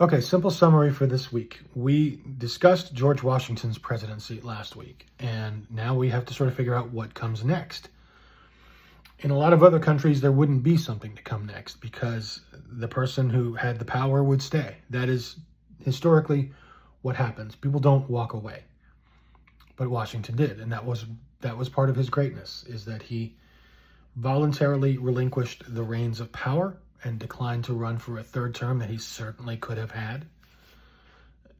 Okay, simple summary for this week. We discussed George Washington's presidency last week, and now we have to sort of figure out what comes next. In a lot of other countries, there wouldn't be something to come next because the person who had the power would stay. That is historically what happens. People don't walk away. But Washington did, and that was part of his greatness, is that he voluntarily relinquished the reins of power and declined to run for a third term that he certainly could have had,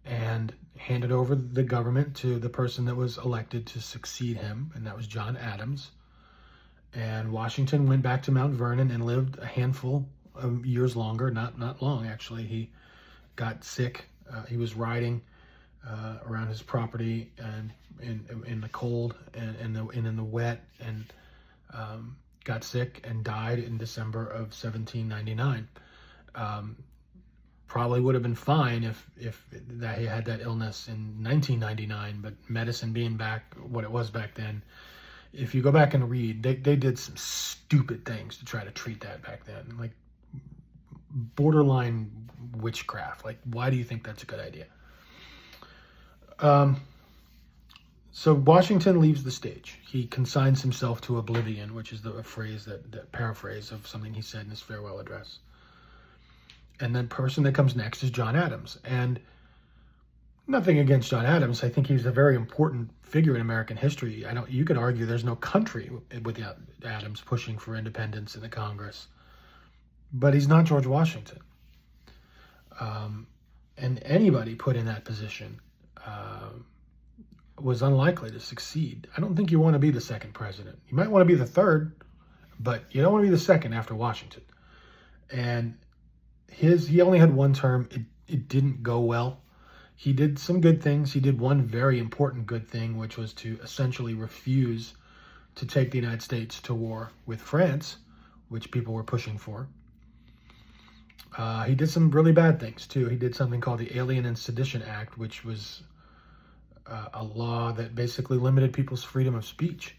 and handed over the government to the person that was elected to succeed him, and that was John Adams. And Washington went back to Mount Vernon and lived a handful of years longer, not long actually. He got sick. He was riding around his property and in the cold and in the wet, and got sick and died in December of 1799. Probably would have been fine if that he had that illness in 1999, but medicine being back what it was back then, if you go back and read, they did some stupid things to try to treat that back then, like borderline witchcraft. Like, why do you think that's a good idea? So Washington leaves the stage. He consigns himself to oblivion, which is the phrase that paraphrase of something he said in his farewell address. And the person that comes next is John Adams. And nothing against John Adams. I think he's a very important figure in American history. You could argue there's no country without Adams pushing for independence in the Congress. But he's not George Washington. And anybody put in that position was unlikely to succeed. I don't think you want to be the second president. You might want to be the third, but you don't want to be the second after Washington. And he only had one term. It didn't go well. He did some good things. He did one very important good thing, which was to essentially refuse to take the United States to war with France, which people were pushing for. He did some really bad things, too. He did something called the Alien and Sedition Act, which was a law that basically limited people's freedom of speech.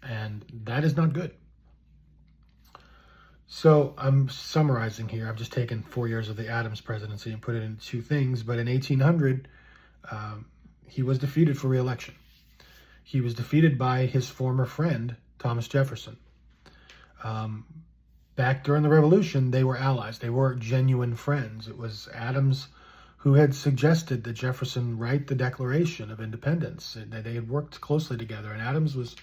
And that is not good. So I'm summarizing here. I've just taken 4 years of the Adams presidency and put it into two things. But in 1800, he was defeated for re-election. He was defeated by his former friend, Thomas Jefferson. Back during the Revolution, they were allies. They were genuine friends. It was Adams who had suggested that Jefferson write the Declaration of Independence. They had worked closely together, and Adams was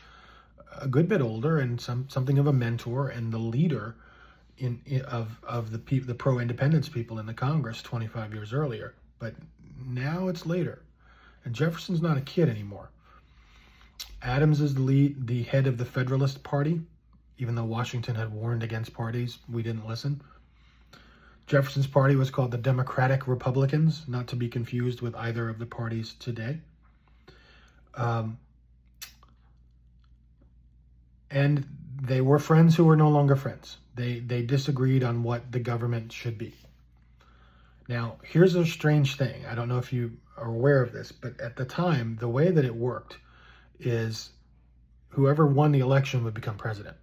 a good bit older and something of a mentor and the leader of the pro-independence people in the Congress 25 years earlier. But now it's later, and Jefferson's not a kid anymore. Adams is the head of the Federalist Party. Even though Washington had warned against parties, we didn't listen. Jefferson's party was called the Democratic Republicans, not to be confused with either of the parties today. And they were friends who were no longer friends. They disagreed on what the government should be. Now, here's a strange thing. I don't know if you are aware of this, but at the time, the way that it worked is whoever won the election would become president.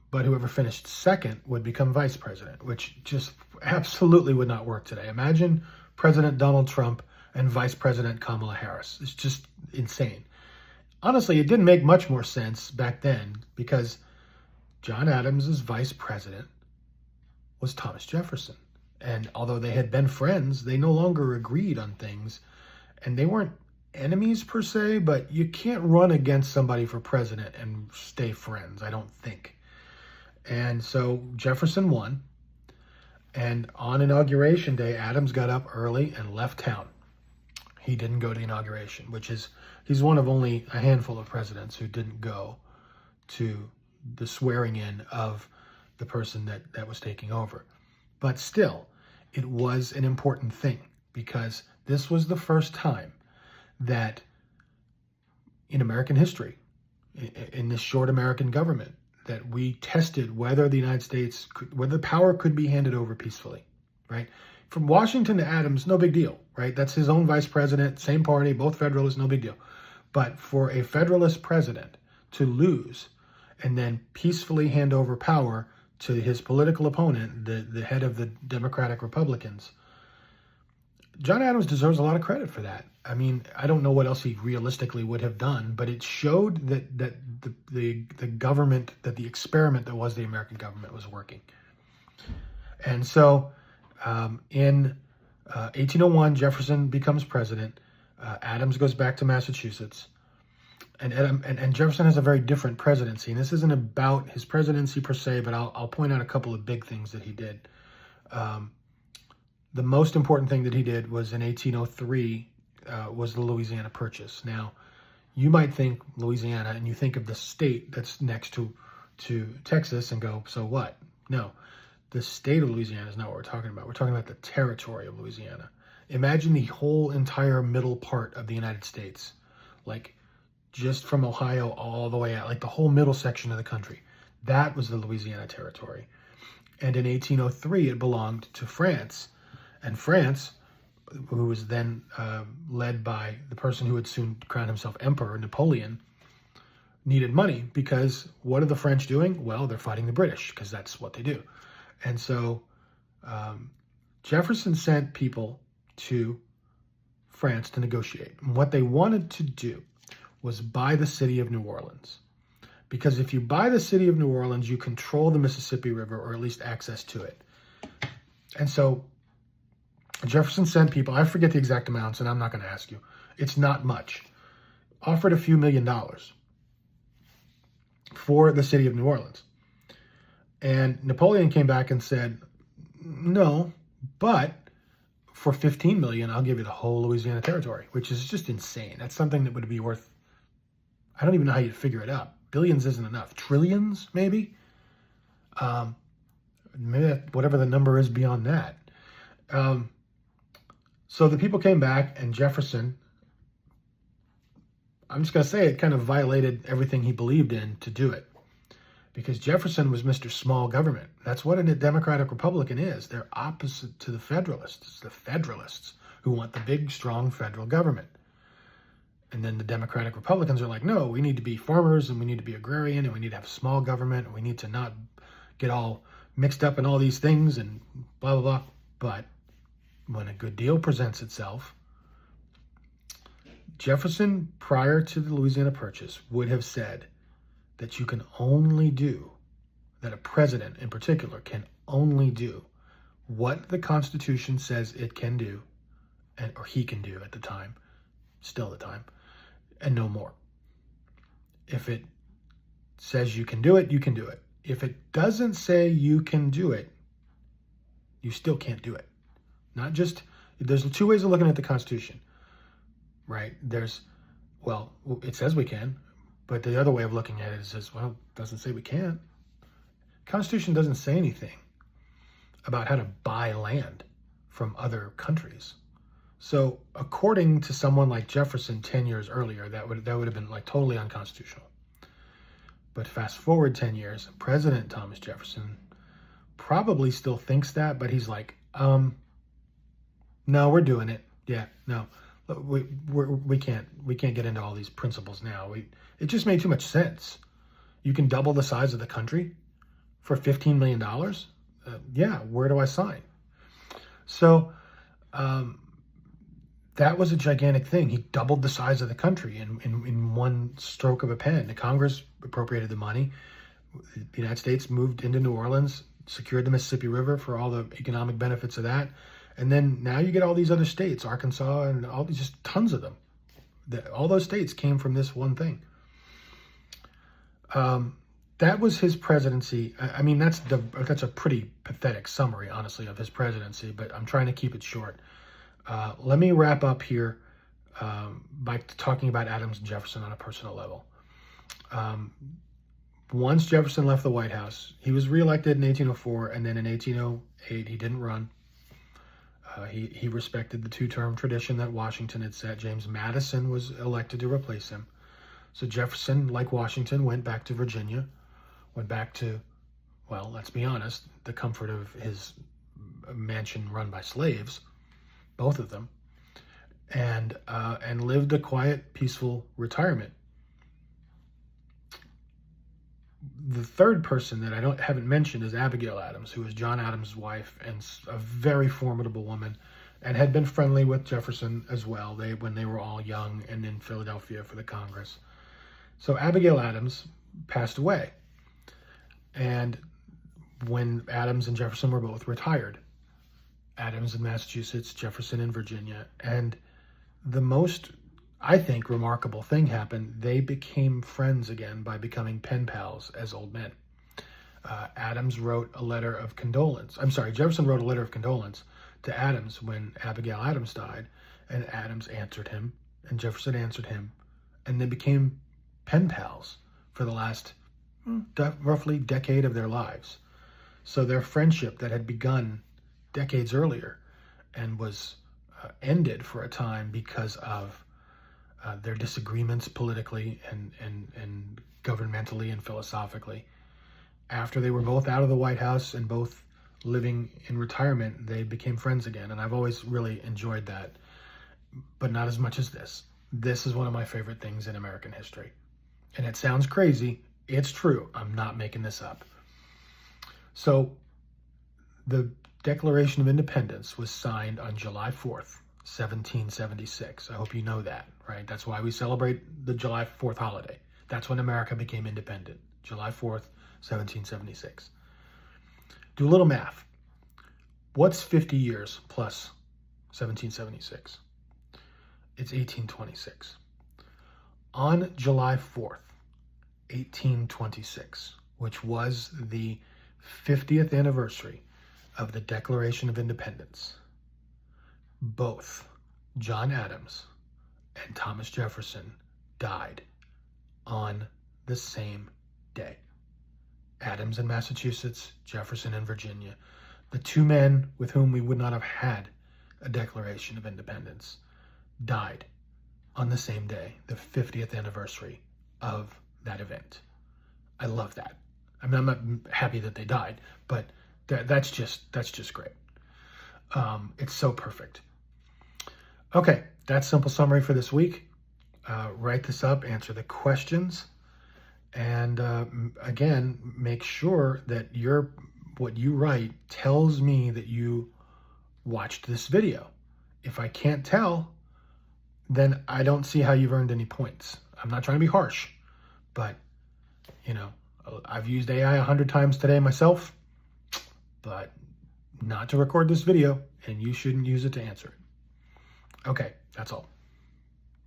But whoever finished second would become vice president, which just absolutely would not work today. Imagine President Donald Trump and Vice President Kamala Harris. It's just insane. Honestly, it didn't make much more sense back then because John Adams' vice president was Thomas Jefferson. And although they had been friends, they no longer agreed on things. And they weren't enemies per se, but you can't run against somebody for president and stay friends, I don't think. And so Jefferson won. And on Inauguration Day, Adams got up early and left town. He didn't go to the inauguration, he's one of only a handful of presidents who didn't go to the swearing in of the person that was taking over. But still, it was an important thing because this was the first time that in American history, in this short American government, that we tested whether the United States, whether power could be handed over peacefully, right? From Washington to Adams, no big deal, right? That's his own vice president, same party, both Federalists, no big deal. But for a Federalist president to lose and then peacefully hand over power to his political opponent, the head of the Democratic Republicans, John Adams deserves a lot of credit for that. I mean, I don't know what else he realistically would have done, but it showed that the government, that the experiment that was the American government was working. And so in 1801, Jefferson becomes president. Adams goes back to Massachusetts. And Jefferson has a very different presidency. And this isn't about his presidency per se, but I'll point out a couple of big things that he did. The most important thing that he did was in 1803 was the Louisiana Purchase. Now, you might think Louisiana and you think of the state that's next to Texas and go, so what? No, the state of Louisiana is not what we're talking about. We're talking about the territory of Louisiana. Imagine the whole entire middle part of the United States, like just from Ohio all the way out, like the whole middle section of the country. That was the Louisiana Territory. And in 1803, it belonged to France. And France, who was then led by the person who would soon crown himself emperor, Napoleon, needed money because what are the French doing? Well, they're fighting the British because that's what they do. And so Jefferson sent people to France to negotiate. And what they wanted to do was buy the city of New Orleans. Because if you buy the city of New Orleans, you control the Mississippi River, or at least access to it. And so Jefferson sent people, I forget the exact amounts, and I'm not going to ask you. It's not much. Offered a few $1 million for the city of New Orleans. And Napoleon came back and said, no, but for $15 million, I'll give you the whole Louisiana Territory, which is just insane. That's something that would be worth, I don't even know how you'd figure it out. Billions isn't enough. Trillions, maybe? Maybe that, whatever the number is beyond that. So the people came back, and Jefferson, I'm just going to say it kind of violated everything he believed in to do it. Because Jefferson was Mr. Small Government. That's what a Democratic Republican is. They're opposite to the Federalists. It's the Federalists who want the big, strong federal government. And then the Democratic Republicans are like, no, we need to be farmers, and we need to be agrarian, and we need to have a small government, and we need to not get all mixed up in all these things, and blah, blah, blah. But when a good deal presents itself, Jefferson, prior to the Louisiana Purchase, would have said that you can only do, that a president in particular can only do what the Constitution says it can do, or he can do at the time, still the time, and no more. If it says you can do it, you can do it. If it doesn't say you can do it, you still can't do it. Not just, there's two ways of looking at the Constitution, right? There's, well, it says we can, but the other way of looking at it is, says, well, it doesn't say we can't. Constitution doesn't say anything about how to buy land from other countries. So according to someone like Jefferson 10 years earlier, that would have been like totally unconstitutional. But fast forward 10 years, President Thomas Jefferson probably still thinks that, but he's like, no, we're doing it. Yeah, no, we can't get into all these principles now. It just made too much sense. You can double the size of the country for $15 million. Yeah, where do I sign? So that was a gigantic thing. He doubled the size of the country in one stroke of a pen. The Congress appropriated the money. The United States moved into New Orleans, secured the Mississippi River for all the economic benefits of that. And then now you get all these other states, Arkansas and all these, just tons of them. All those states came from this one thing. That was his presidency. I mean, that's a pretty pathetic summary, honestly, of his presidency, but I'm trying to keep it short. Let me wrap up here by talking about Adams and Jefferson on a personal level. Once Jefferson left the White House, he was reelected in 1804, and then in 1808, he didn't run. He respected the two-term tradition that Washington had set. James Madison was elected to replace him. So Jefferson, like Washington, went back to Virginia, went back to, well, let's be honest, the comfort of his mansion run by slaves, both of them, and lived a quiet, peaceful retirement. The third person that haven't mentioned is Abigail Adams, who was John Adams' wife and a very formidable woman, and had been friendly with Jefferson as well. When they were all young and in Philadelphia for the Congress. So Abigail Adams passed away, and when Adams and Jefferson were both retired, Adams in Massachusetts, Jefferson in Virginia, and the most, I think, remarkable thing happened. They became friends again by becoming pen pals as old men. Adams wrote a letter of condolence. I'm sorry, Jefferson wrote a letter of condolence to Adams when Abigail Adams died, and Adams answered him, and Jefferson answered him, and they became pen pals for the last roughly decade of their lives. So their friendship that had begun decades earlier and was ended for a time because of their disagreements politically and governmentally and philosophically. After they were both out of the White House and both living in retirement, they became friends again. And I've always really enjoyed that, but not as much as this. This is one of my favorite things in American history. And it sounds crazy. It's true. I'm not making this up. So the Declaration of Independence was signed on July 4th, 1776. I hope you know that, right? That's why we celebrate the July 4th holiday. That's when America became independent, July 4th, 1776. Do a little math. What's 50 years plus 1776? It's 1826. On July 4th, 1826, which was the 50th anniversary of the Declaration of Independence, both John Adams and Thomas Jefferson died on the same day. Adams in Massachusetts, Jefferson in Virginia, the two men with whom we would not have had a Declaration of Independence, died on the same day, the 50th anniversary of that event. I love that. I mean, I'm not happy that they died, but that's just great. It's so perfect. Okay, that's simple summary for this week. Write this up, answer the questions, and again, make sure that what you write tells me that you watched this video. If I can't tell, then I don't see how you've earned any points. I'm not trying to be harsh, but I've used AI 100 times today myself, but not to record this video, and you shouldn't use it to answer it. Okay, that's all.